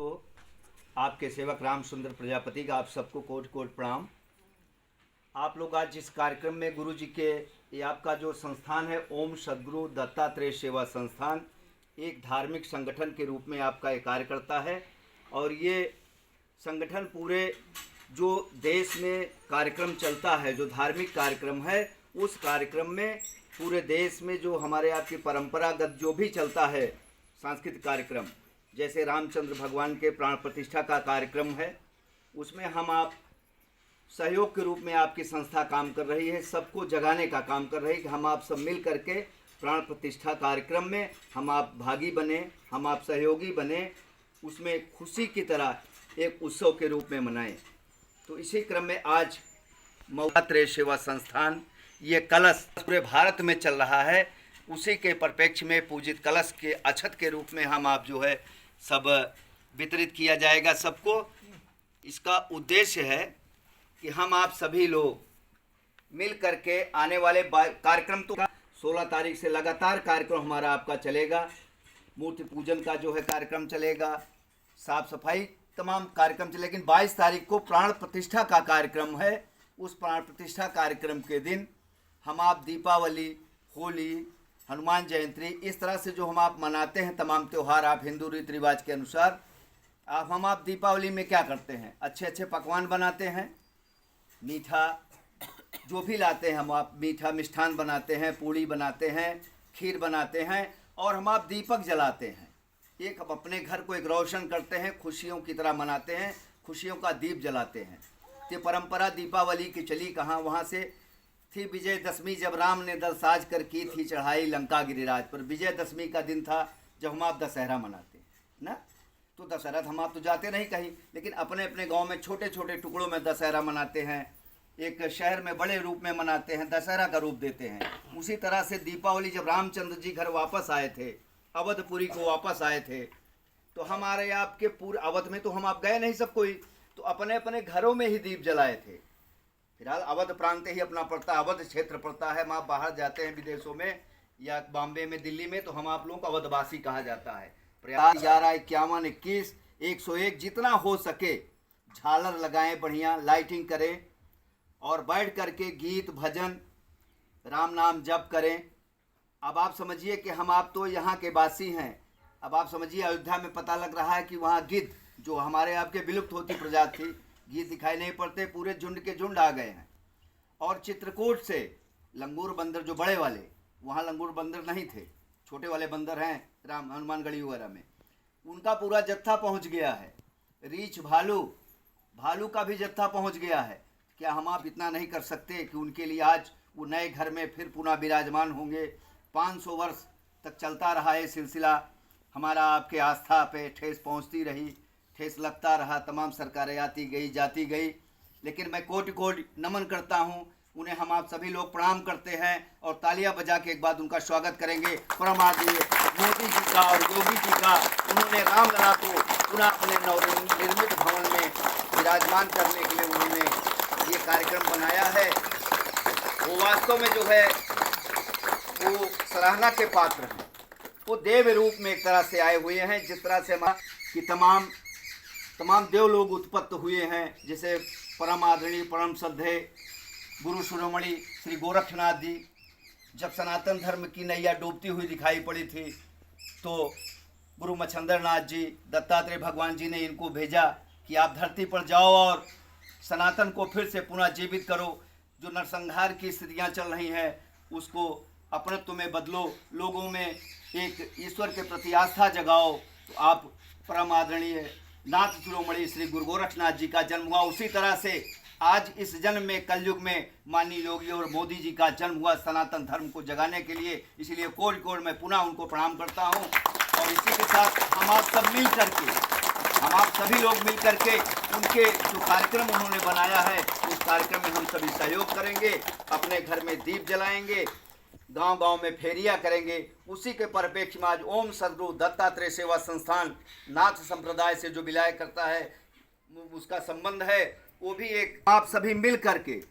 सबको, आपके सेवक राम सुंदर प्रजापति का आप सबको कोटि कोटि प्रणाम। आप लोग आज इस कार्यक्रम में गुरु जी के ये आपका जो संस्थान है ओम सद्गुरु दत्तात्रेय सेवा संस्थान एक धार्मिक संगठन के रूप में आपका ये कार्य करता है और ये संगठन पूरे जो देश में कार्यक्रम चलता है, जो धार्मिक कार्यक्रम है, उस कार्यक्रम में पूरे देश में जो हमारे आपकी परंपरागत जो भी चलता है सांस्कृतिक कार्यक्रम, जैसे रामचंद्र भगवान के प्राण प्रतिष्ठा का कार्यक्रम है, उसमें हम आप सहयोग के रूप में आपकी संस्था काम कर रही है, सबको जगाने का काम कर रही है कि हम आप सब मिल करके प्राण प्रतिष्ठा कार्यक्रम में हम आप भागी बने, हम आप सहयोगी बने, उसमें खुशी की तरह एक उत्सव के रूप में मनाएं। तो इसी क्रम में आज दत्तात्रेय सेवा संस्थान ये कलश पूरे भारत में चल रहा है, उसी के परिप्रेक्ष्य में पूजित कलश के अक्षत के रूप में हम आप जो है सब वितरित किया जाएगा सबको। इसका उद्देश्य है कि हम आप सभी लोग मिल करके आने वाले कार्यक्रम तो 16 तारीख से लगातार कार्यक्रम हमारा आपका चलेगा। मूर्ति पूजन का जो है कार्यक्रम चलेगा, साफ सफाई तमाम कार्यक्रम चले, लेकिन 22 तारीख को प्राण प्रतिष्ठा का कार्यक्रम है। उस प्राण प्रतिष्ठा कार्यक्रम के दिन हम आप दीपावली, होली, हनुमान जयंती, इस तरह से जो हम आप मनाते हैं तमाम त्यौहार आप हिंदू रीति रिवाज के अनुसार, हम आप दीपावली में क्या करते हैं, अच्छे अच्छे पकवान बनाते हैं, मीठा जो भी लाते हैं हम आप मीठा मिष्ठान बनाते हैं, पूड़ी बनाते हैं, खीर बनाते हैं और हम आप दीपक जलाते हैं। एक हम अपने घर को एक रोशन करते हैं, खुशियों की तरह मनाते हैं, खुशियों का दीप जलाते हैं। ये परंपरा दीपावली की चली कहाँ, वहाँ से थी विजयदशमी, जब राम ने दल साज कर की थी चढ़ाई लंका गिरिराज पर। विजयदशमी का दिन था जब हम आप दशहरा मनाते हैं ना। तो दशहरा हम आप तो जाते नहीं कहीं, लेकिन अपने अपने गांव में छोटे छोटे टुकड़ों में दशहरा मनाते हैं, एक शहर में बड़े रूप में मनाते हैं, दशहरा का रूप देते हैं। उसी तरह से दीपावली जब रामचंद्र जी घर वापस आए थे, अवधपुरी को वापस आए थे, तो हमारे आपके पूरे अवध में तो हम आप गए नहीं सब कोई, तो अपने अपने घरों में ही दीप जलाए थे। फिलहाल अवध प्रांत ही अपना पड़ता है, अवध क्षेत्र पड़ता है। हम आप बाहर जाते हैं विदेशों में या बॉम्बे में, दिल्ली में, तो हम आप लोगों को अवधवासी कहा जाता है। प्रयास 11, 51, 21, 101 जितना हो सके झालर लगाएं, बढ़िया लाइटिंग करें और बैठ करके गीत भजन राम नाम जप करें। अब आप समझिए कि हम आप तो यहाँ के वासी हैं। अब आप समझिए अयोध्या में पता लग रहा है कि वहाँ गिद्ध जो हमारे आपके विलुप्त होती प्रजाति थी, गिद्ध दिखाई नहीं पड़ते, पूरे झुंड के झुंड आ गए हैं। और चित्रकूट से लंगूर बंदर जो बड़े वाले, वहाँ लंगूर बंदर नहीं थे, छोटे वाले बंदर हैं राम हनुमानगढ़ी वगैरह में, उनका पूरा जत्था पहुँच गया है। रीछ भालू का भी जत्था पहुँच गया है। क्या हम आप इतना नहीं कर सकते कि उनके लिए आज वो नए घर में फिर पुनः विराजमान होंगे। 500 वर्ष तक चलता रहा ये सिलसिला, हमारा आपके आस्था पे ठेस पहुंचती रही, ठेस लगता रहा, तमाम सरकारें आती गई जाती गई, लेकिन मैं कोटि कोटि नमन करता हूं उन्हें। हम आप सभी लोग प्रणाम करते हैं और तालियां बजा के एक बाद उनका स्वागत करेंगे। परमादेव मोदी जी का और योगी जी का, उन्होंने रामलला को पुनः अपने नवनिर्मित भवन में विराजमान करने के लिए उन्होंने ये कार्यक्रम बनाया है। वो वास्तव में जो है वो सराहना के पात्र हैं। वो देव रूप में एक तरह से आए हुए हैं, जिस तरह से हमारा कि तमाम देव लोग उत्पन्न हुए हैं। जैसे परम आदरणीय परम श्रद्धेय गुरु शिरोमणि श्री गोरखनाथ जी, जब सनातन धर्म की नैया डूबती हुई दिखाई पड़ी थी, तो गुरु मच्छंदर नाथ जी, दत्तात्रेय भगवान जी ने इनको भेजा कि आप धरती पर जाओ और सनातन को फिर से पुनः जीवित करो। जो नरसंहार की स्थितियाँ चल रही हैं उसको अपनत्व में बदलो, लोगों में एक ईश्वर के प्रति आस्था जगाओ। तो आप परम आदरणीय नाथ शिरोमणि श्री गुरु गोरखनाथ जी का जन्म हुआ। उसी तरह से आज इस जन्म में कलयुग में माननीय योगी और मोदी जी का जन्म हुआ सनातन धर्म को जगाने के लिए। इसलिए कोटि कोटि मैं पुनः उनको प्रणाम करता हूँ। और इसी के साथ हम आप सब मिल करके, हम आप सभी लोग मिल करके उनके जो कार्यक्रम उन्होंने बनाया है उस कार्यक्रम में हम सभी सहयोग करेंगे, अपने घर में दीप जलाएंगे, गांव गांव में फेरिया करेंगे। उसी के परिप्रेक्ष्य में आज ओम सद्गुरु दत्तात्रेय सेवा संस्थान नाथ संप्रदाय से जो विलय करता है उसका संबंध है, वो भी एक आप सभी मिल करके